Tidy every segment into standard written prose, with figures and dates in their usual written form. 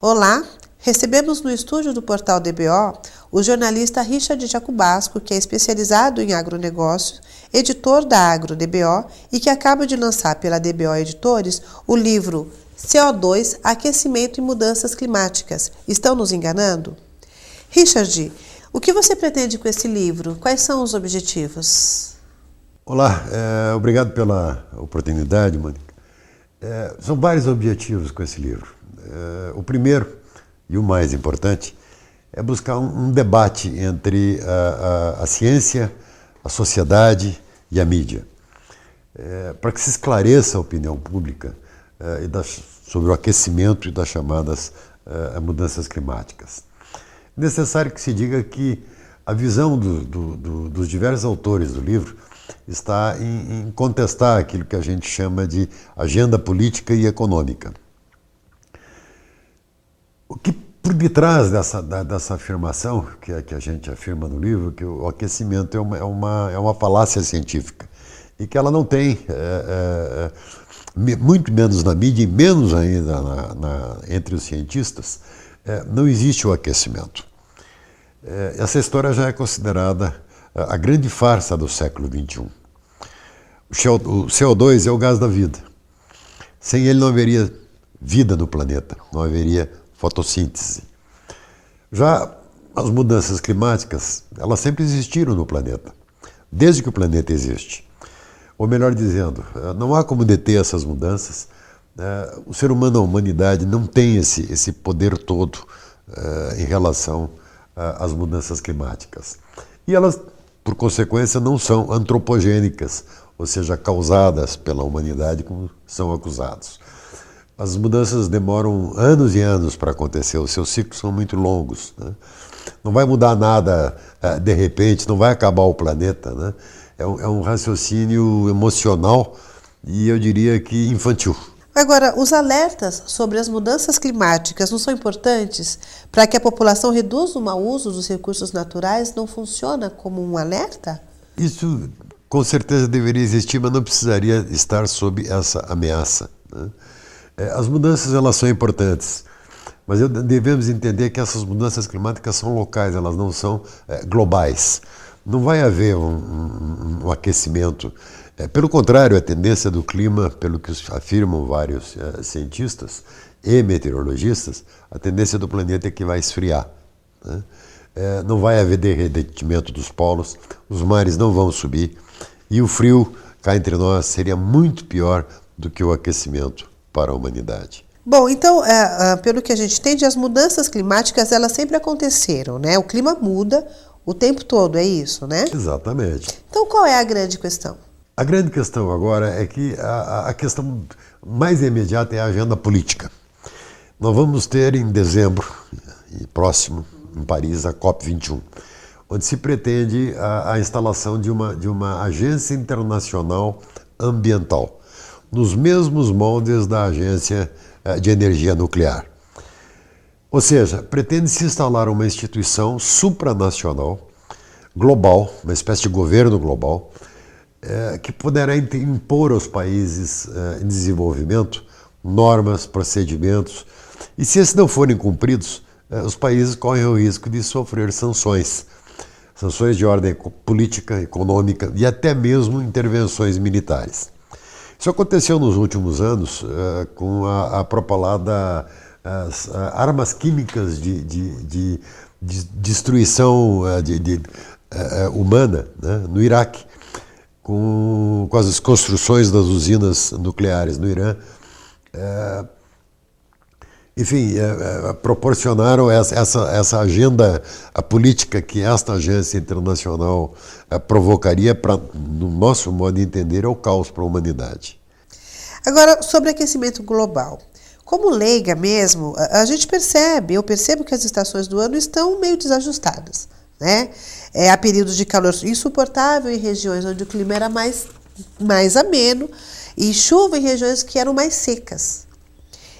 Olá, recebemos no estúdio do Portal DBO o jornalista Richard Jacobasco, que é especializado em agronegócios, editor da Agro DBO e que acaba de lançar pela DBO Editores o livro CO2, Aquecimento e Mudanças Climáticas. Estão nos enganando? Richard, o que você pretende com esse livro? Quais são os objetivos? Olá, obrigado pela oportunidade, Mônica. São vários objetivos com esse livro. O primeiro, e o mais importante, é buscar um debate entre a ciência, a sociedade e a mídia, para que se esclareça a opinião pública sobre o aquecimento e das chamadas mudanças climáticas. É necessário que se diga que a visão dos diversos autores do livro está em contestar aquilo que a gente chama de agenda política e econômica. O que por detrás dessa afirmação, que a gente afirma no livro, que o aquecimento é uma falácia científica e que ela não tem, muito menos na mídia e menos ainda entre os cientistas, não existe o aquecimento. Essa história já é considerada a grande farsa do século XXI. O CO2 é o gás da vida. Sem ele não haveria vida no planeta, não haveria fotossíntese. Já as mudanças climáticas, elas sempre existiram no planeta, desde que o planeta existe. Ou melhor dizendo, não há como deter essas mudanças. O ser humano, a humanidade, não tem esse poder todo em relação às mudanças climáticas. E elas, por consequência, não são antropogênicas, ou seja, causadas pela humanidade, como são acusados. As mudanças demoram anos e anos para acontecer, os seus ciclos são muito longos, né? Não vai mudar nada de repente, não vai acabar o planeta, né? É um raciocínio emocional e eu diria que infantil. Agora, os alertas sobre as mudanças climáticas não são importantes para que a população reduza o mau uso dos recursos naturais? Não funciona como um alerta? Isso com certeza deveria existir, mas não precisaria estar sob essa ameaça, né? As mudanças, elas são importantes, mas devemos entender que essas mudanças climáticas são locais, elas não são globais. Não vai haver um aquecimento. Pelo contrário, a tendência do clima, pelo que afirmam vários cientistas e meteorologistas, a tendência do planeta é que vai esfriar, né? Não vai haver derretimento dos polos, os mares não vão subir e o frio, cá entre nós, seria muito pior do que o aquecimento para a humanidade. Bom, então, pelo que a gente entende, as mudanças climáticas, elas sempre aconteceram, né? O clima muda o tempo todo, é isso, né? Exatamente. Então, qual é a grande questão? A grande questão agora é que a questão mais imediata é a agenda política. Nós vamos ter em dezembro, próximo, em Paris, a COP21, onde se pretende a instalação de uma agência internacional ambiental, nos mesmos moldes da Agência de Energia Nuclear. Ou seja, pretende-se instalar uma instituição supranacional, global, uma espécie de governo global, que poderá impor aos países em desenvolvimento normas, procedimentos, e se esses não forem cumpridos, os países correm o risco de sofrer sanções de ordem política, econômica e até mesmo intervenções militares. Isso aconteceu nos últimos anos com a propalada armas químicas de destruição humana, né, no Iraque, com as construções das usinas nucleares no Irã. Enfim, proporcionaram essa agenda política que esta agência internacional provocaria, no nosso modo de entender, é o caos para a humanidade. Agora, sobre aquecimento global. Como leiga mesmo, a gente percebe, eu percebo que as estações do ano estão meio desajustadas, né? Há períodos de calor insuportável em regiões onde o clima era mais ameno e chuva em regiões que eram mais secas.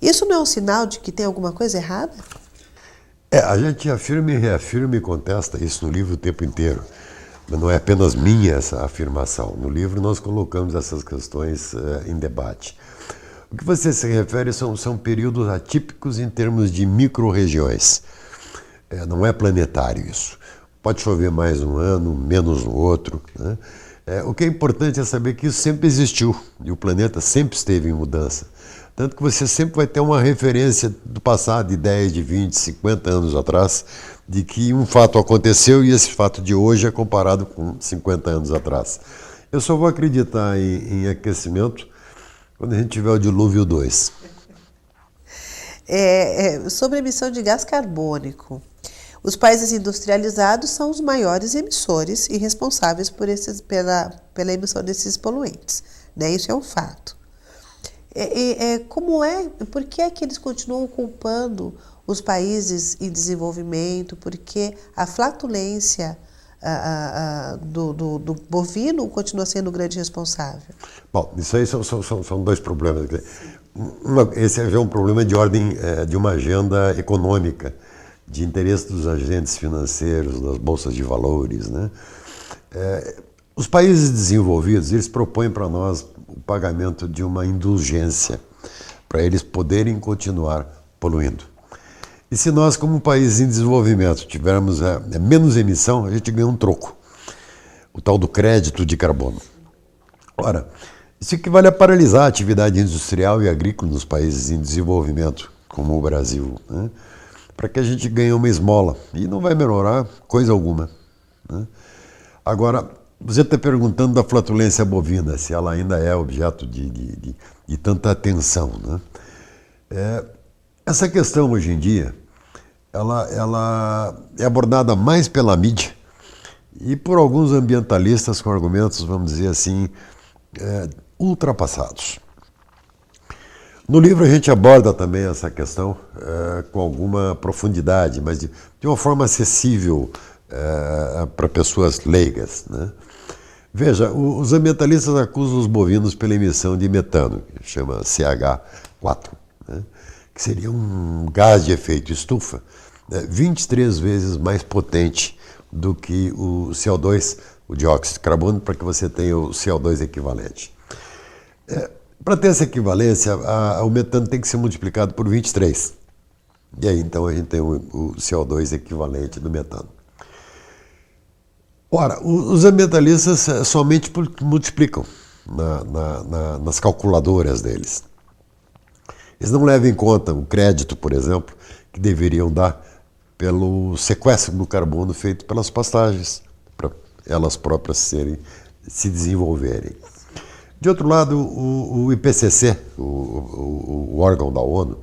Isso não é um sinal de que tem alguma coisa errada? A gente afirma e reafirma e contesta isso no livro o tempo inteiro. Mas não é apenas minha essa afirmação. No livro nós colocamos essas questões em debate. O que você se refere são períodos atípicos em termos de micro-regiões. Não é planetário isso. Pode chover mais um ano, menos no outro, né? O que é importante é saber que isso sempre existiu e o planeta sempre esteve em mudança. Tanto que você sempre vai ter uma referência do passado, de 10, de 20, 50 anos atrás, de que um fato aconteceu e esse fato de hoje é comparado com 50 anos atrás. Eu só vou acreditar em aquecimento quando a gente tiver o dilúvio 2. Sobre a emissão de gás carbônico. Os países industrializados são os maiores emissores e responsáveis pela emissão desses poluentes, né? Isso é um fato. Por que é que eles continuam culpando os países em desenvolvimento? Porque a flatulência do bovino continua sendo o grande responsável. Bom, isso aí são dois problemas. Esse é um problema de ordem de uma agenda econômica, de interesse dos agentes financeiros, das bolsas de valores, né? Os países desenvolvidos, eles propõem para nós o pagamento de uma indulgência para eles poderem continuar poluindo. E se nós, como país em desenvolvimento, tivermos menos emissão, a gente ganha um troco, o tal do crédito de carbono. Ora, isso equivale a paralisar a atividade industrial e agrícola nos países em desenvolvimento, como o Brasil, né? Para que a gente ganhe uma esmola. E não vai melhorar coisa alguma, né? Agora, você está perguntando da flatulência bovina, se ela ainda é objeto de tanta atenção, né? Essa questão, hoje em dia, ela é abordada mais pela mídia e por alguns ambientalistas com argumentos, vamos dizer assim, ultrapassados. No livro a gente aborda também essa questão com alguma profundidade, mas de uma forma acessível para pessoas leigas, né? Veja, os ambientalistas acusam os bovinos pela emissão de metano, que chama CH4, né? Que seria um gás de efeito estufa 23 vezes mais potente do que o CO2, o dióxido de carbono, para que você tenha o CO2 equivalente. Para ter essa equivalência, o metano tem que ser multiplicado por 23. E aí, então, a gente tem o CO2 equivalente do metano. Ora, os ambientalistas somente multiplicam nas calculadoras deles. Eles não levam em conta o crédito, por exemplo, que deveriam dar pelo sequestro do carbono feito pelas pastagens, para elas próprias se desenvolverem. De outro lado, o IPCC, o órgão da ONU,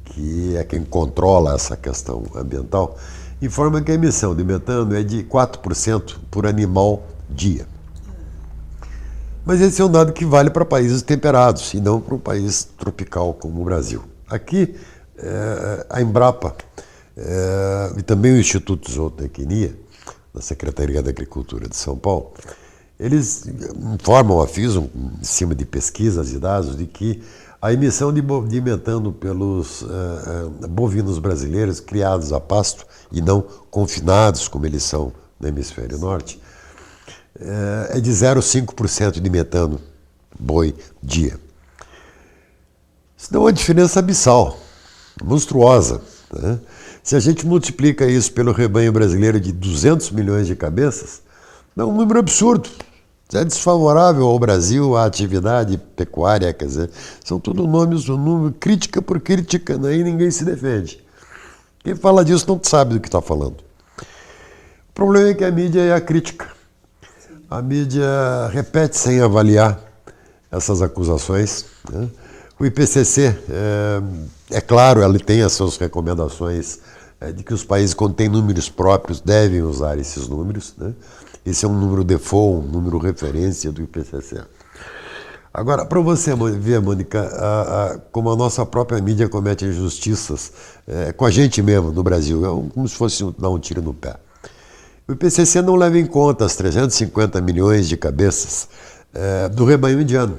que é quem controla essa questão ambiental, informa que a emissão de metano é de 4% por animal dia. Mas esse é um dado que vale para países temperados e não para um país tropical como o Brasil. Aqui, a Embrapa e também o Instituto Zootecnia, da Secretaria da Agricultura de São Paulo, eles informam, avisam, em cima de pesquisas e dados, de que a emissão de metano pelos bovinos brasileiros criados a pasto e não confinados, como eles são no hemisfério norte, é de 0,5% de metano boi dia. Isso dá uma diferença abissal, monstruosa, né? Se a gente multiplica isso pelo rebanho brasileiro de 200 milhões de cabeças, dá um número absurdo. É desfavorável ao Brasil, à atividade pecuária, quer dizer, são tudo nomes, crítica por crítica, aí ninguém se defende. Quem fala disso não sabe do que está falando. O problema é que a mídia é a crítica. A mídia repete sem avaliar essas acusações, né? O IPCC, é claro, ele tem as suas recomendações de que os países, quando têm números próprios, devem usar esses números, né? Esse é um número default, um número referência do IPCC. Agora, para você ver, Mônica, como a nossa própria mídia comete injustiças com a gente mesmo no Brasil, como se fosse dar um tiro no pé. O IPCC não leva em conta as 350 milhões de cabeças do rebanho indiano,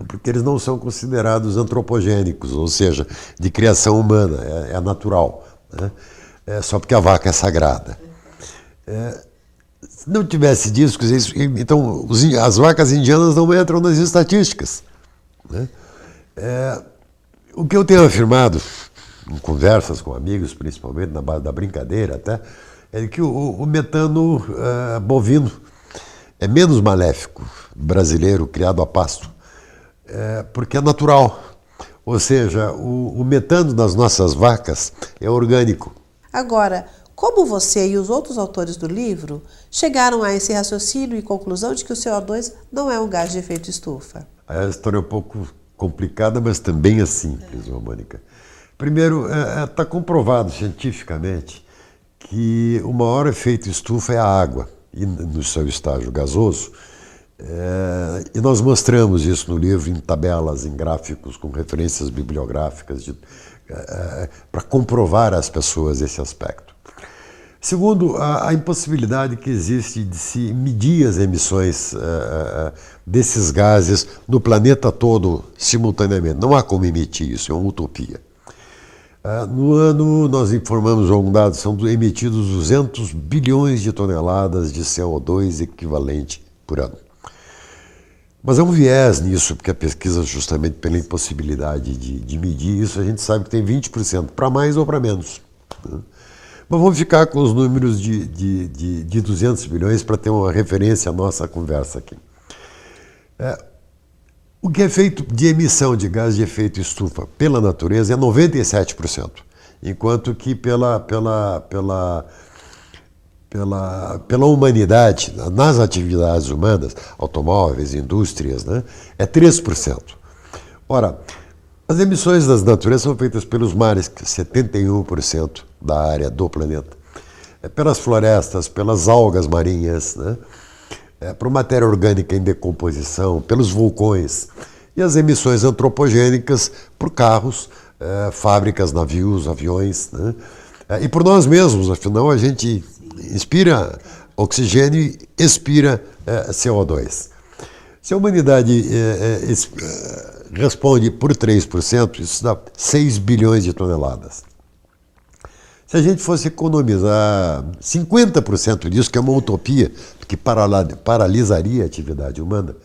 porque eles não são considerados antropogênicos, ou seja, de criação humana, é natural, né? Só porque a vaca é sagrada. Se não tivesse disso, então as vacas indianas não entram nas estatísticas, né? O que eu tenho afirmado, em conversas com amigos, principalmente na base da brincadeira até, é que o metano bovino é menos maléfico, brasileiro, criado a pasto, porque é natural. Ou seja, o metano das nossas vacas é orgânico. Agora, como você e os outros autores do livro chegaram a esse raciocínio e conclusão de que o CO2 não é um gás de efeito estufa? A história é um pouco complicada, mas também é simples, Mônica. Primeiro, está comprovado cientificamente que o maior efeito estufa é a água, e no seu estágio gasoso. E nós mostramos isso no livro em tabelas, em gráficos, com referências bibliográficas, para comprovar às pessoas esse aspecto. Segundo, a impossibilidade que existe de se medir as emissões desses gases no planeta todo simultaneamente. Não há como emitir isso, é uma utopia. No ano, nós informamos algum dado, são emitidos 200 bilhões de toneladas de CO2 equivalente por ano. Mas há um viés nisso, porque a pesquisa, justamente pela impossibilidade de medir isso, a gente sabe que tem 20%, para mais ou para menos. Mas vamos ficar com os números de 200 bilhões para ter uma referência à nossa conversa aqui. O que é feito de emissão de gás de efeito estufa pela natureza é 97%, enquanto que pela humanidade, nas atividades humanas, automóveis, indústrias, né, é 3%. Ora, as emissões das naturezas são feitas pelos mares, que é 71% da área do planeta, pelas florestas, pelas algas marinhas, né, por matéria orgânica em decomposição, pelos vulcões, e as emissões antropogênicas por carros, fábricas, navios, aviões, né, e por nós mesmos, afinal a gente inspira oxigênio e expira CO2. Se a humanidade responde por 3%, isso dá 6 bilhões de toneladas. Se a gente fosse economizar 50% disso, que é uma utopia, que paralisaria a atividade humana,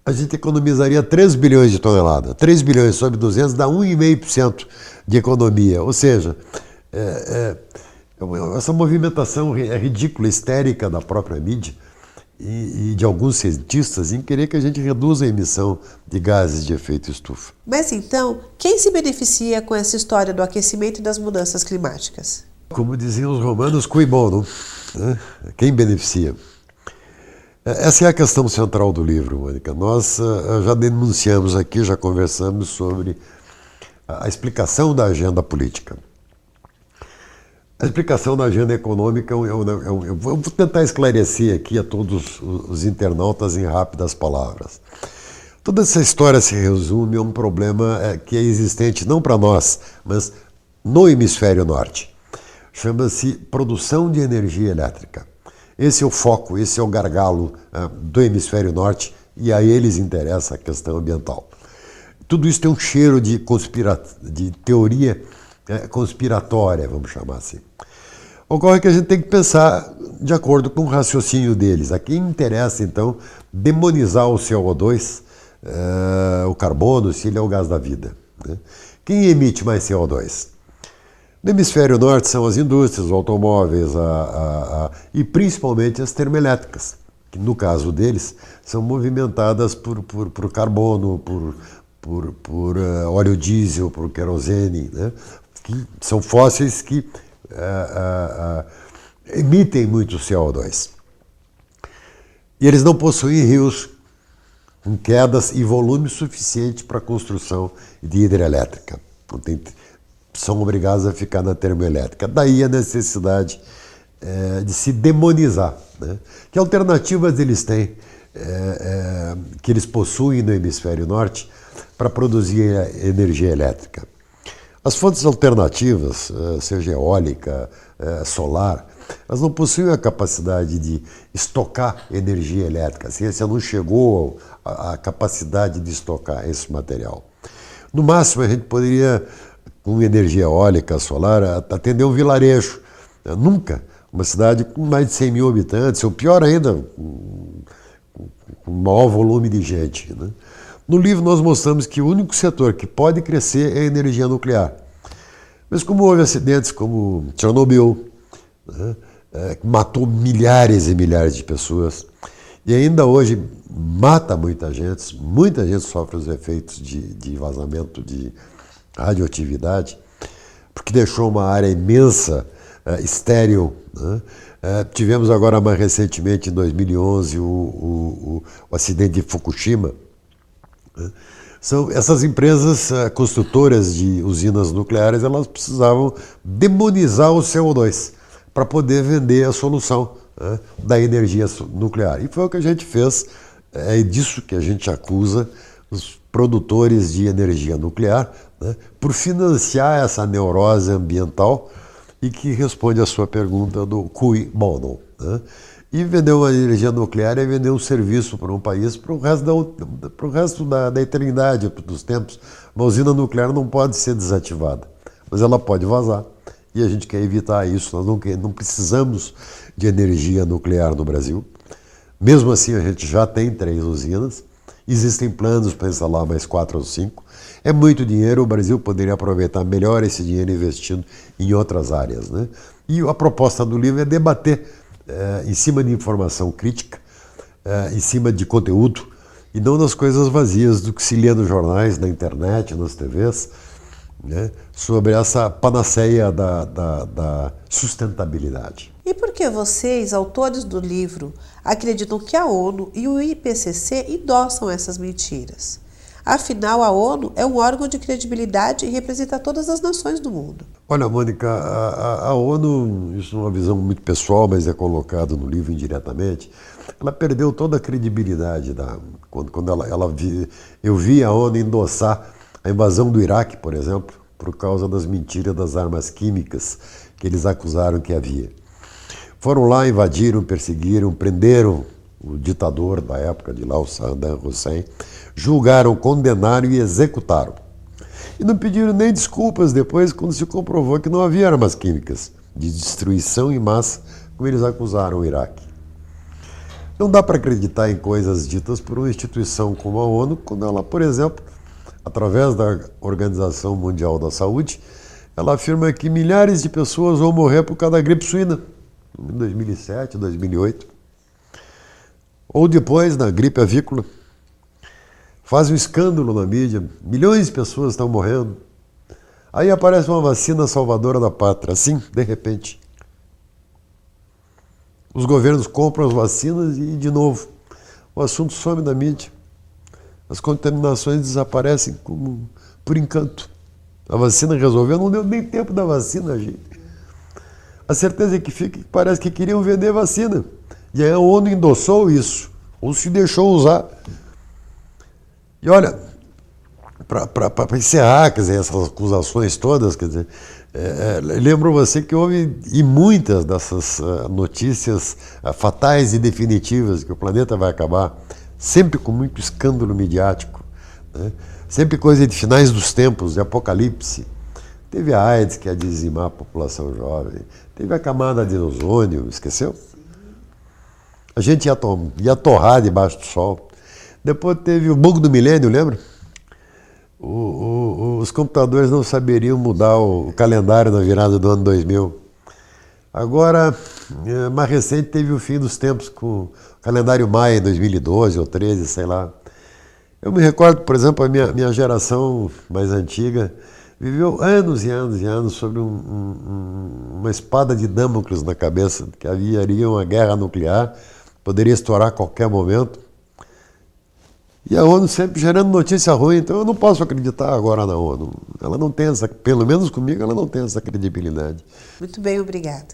a gente economizaria 3 bilhões de toneladas. 3 bilhões sobre 200 dá 1,5% de economia. Ou seja, essa movimentação é ridícula, histérica da própria mídia e de alguns cientistas em querer que a gente reduza a emissão de gases de efeito estufa. Mas então, quem se beneficia com essa história do aquecimento e das mudanças climáticas? Como diziam os romanos, cui bono, né? Quem beneficia? Essa é a questão central do livro, Mônica. Nós já denunciamos aqui, já conversamos sobre a explicação da agenda política. A explicação da agenda econômica, eu vou tentar esclarecer aqui a todos os internautas em rápidas palavras. Toda essa história se resume a um problema que é existente não para nós, mas no hemisfério norte. Chama-se produção de energia elétrica. Esse é o foco, esse é o gargalo do hemisfério norte e a eles interessa a questão ambiental. Tudo isso tem um cheiro de teoria conspiratória, vamos chamar assim. Ocorre que a gente tem que pensar de acordo com o raciocínio deles. A quem interessa, então, demonizar o CO2, o carbono, se ele é o gás da vida, né? Quem emite mais CO2? No hemisfério norte são as indústrias, os automóveis e principalmente as termoelétricas, que no caso deles são movimentadas por carbono, por óleo diesel, por querosene, né? Que são fósseis que emitem muito CO2. E eles não possuem rios com quedas e volume suficiente para a construção de hidrelétrica. Então, são obrigados a ficar na termoelétrica. Daí a necessidade de se demonizar, né? Que alternativas eles têm, que eles possuem no hemisfério norte para produzir energia elétrica? As fontes alternativas, seja eólica, solar, elas não possuem a capacidade de estocar energia elétrica. A ciência não chegou à capacidade de estocar esse material. No máximo, a gente poderia, com energia eólica, solar, atender um vilarejo. Nunca uma cidade com mais de 100 mil habitantes, ou pior ainda, com maior volume de gente, né? No livro nós mostramos que o único setor que pode crescer é a energia nuclear. Mas como houve acidentes como Chernobyl, né, que matou milhares e milhares de pessoas, e ainda hoje mata muita gente sofre os efeitos de vazamento de radioatividade, porque deixou uma área imensa, estéril, né? Tivemos agora mais recentemente, em 2011, o acidente de Fukushima. São essas empresas construtoras de usinas nucleares, elas precisavam demonizar o CO2 para poder vender a solução, né, da energia nuclear. E foi o que a gente fez, é disso que a gente acusa os produtores de energia nuclear, né, por financiar essa neurose ambiental e que responde à sua pergunta do cui bono. Né? E vender uma energia nuclear é vender um serviço para um país para o resto da eternidade, dos tempos. Uma usina nuclear não pode ser desativada, mas ela pode vazar. E a gente quer evitar isso. Nós não precisamos de energia nuclear no Brasil. Mesmo assim, a gente já tem 3 usinas. Existem planos para instalar mais 4 ou 5. É muito dinheiro, o Brasil poderia aproveitar melhor esse dinheiro investindo em outras áreas, né? E a proposta do livro é debater em cima de informação crítica, em cima de conteúdo, e não das coisas vazias do que se lê nos jornais, na internet, nas TVs, né, sobre essa panaceia da sustentabilidade. E por que vocês, autores do livro, acreditam que a ONU e o IPCC endossam essas mentiras? Afinal, a ONU é um órgão de credibilidade e representa todas as nações do mundo. Olha, Mônica, a ONU, isso é uma visão muito pessoal, mas é colocado no livro indiretamente, ela perdeu toda a credibilidade. Quando eu vi a ONU endossar a invasão do Iraque, por exemplo, por causa das mentiras das armas químicas que eles acusaram que havia. Foram lá, invadiram, perseguiram, prenderam o ditador da época de lá, o Saddam Hussein, julgaram, condenaram e executaram. E não pediram nem desculpas depois, quando se comprovou que não havia armas químicas de destruição em massa, como eles acusaram o Iraque. Não dá para acreditar em coisas ditas por uma instituição como a ONU, quando ela, por exemplo, através da Organização Mundial da Saúde, ela afirma que milhares de pessoas vão morrer por causa da gripe suína, em 2007, 2008. Ou depois, na gripe avícola. Faz um escândalo na mídia, milhões de pessoas estão morrendo. Aí aparece uma vacina salvadora da pátria, assim, de repente. Os governos compram as vacinas e, de novo, o assunto some da mídia. As contaminações desaparecem como por encanto. A vacina resolveu, não deu nem tempo da vacina, gente. A certeza que fica que parece que queriam vender vacina. E aí a ONU endossou isso, ou se deixou usar. E olha, para encerrar, quer dizer, essas acusações todas, quer dizer, lembro você que houve, e muitas dessas notícias fatais e definitivas, que o planeta vai acabar, sempre com muito escândalo midiático, né? Sempre coisa de finais dos tempos, de apocalipse. Teve a AIDS, que ia dizimar a população jovem, teve a camada de ozônio, esqueceu? A gente ia torrar debaixo do sol. Depois teve o bug do milênio, lembra? Os computadores não saberiam mudar o calendário na virada do ano 2000. Agora, mais recente, teve o fim dos tempos com o calendário Maia em 2012 ou 13, sei lá. Eu me recordo, por exemplo, a minha geração mais antiga viveu anos e anos e anos sobre uma espada de Damocles na cabeça, que haveria uma guerra nuclear, poderia estourar a qualquer momento. E a ONU sempre gerando notícia ruim, então eu não posso acreditar agora na ONU. Ela não tem essa, pelo menos comigo, ela não tem essa credibilidade. Muito bem, obrigada.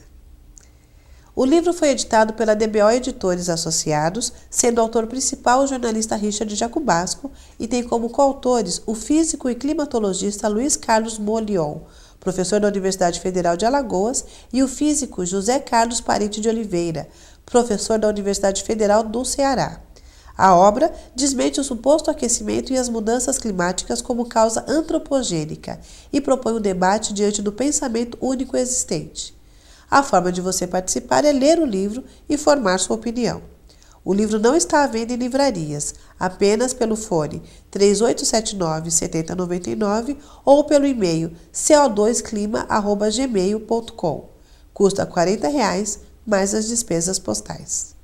O livro foi editado pela DBO Editores Associados, sendo o autor principal o jornalista Richard Jacobasco, e tem como coautores o físico e climatologista Luiz Carlos Molion, professor da Universidade Federal de Alagoas, e o físico José Carlos Parente de Oliveira, professor da Universidade Federal do Ceará. A obra desmente o suposto aquecimento e as mudanças climáticas como causa antropogênica e propõe um debate diante do pensamento único existente. A forma de você participar é ler o livro e formar sua opinião. O livro não está à venda em livrarias, apenas pelo fone 3879-7099 ou pelo e-mail co2clima@gmail.com. Custa R$ 40 mais as despesas postais.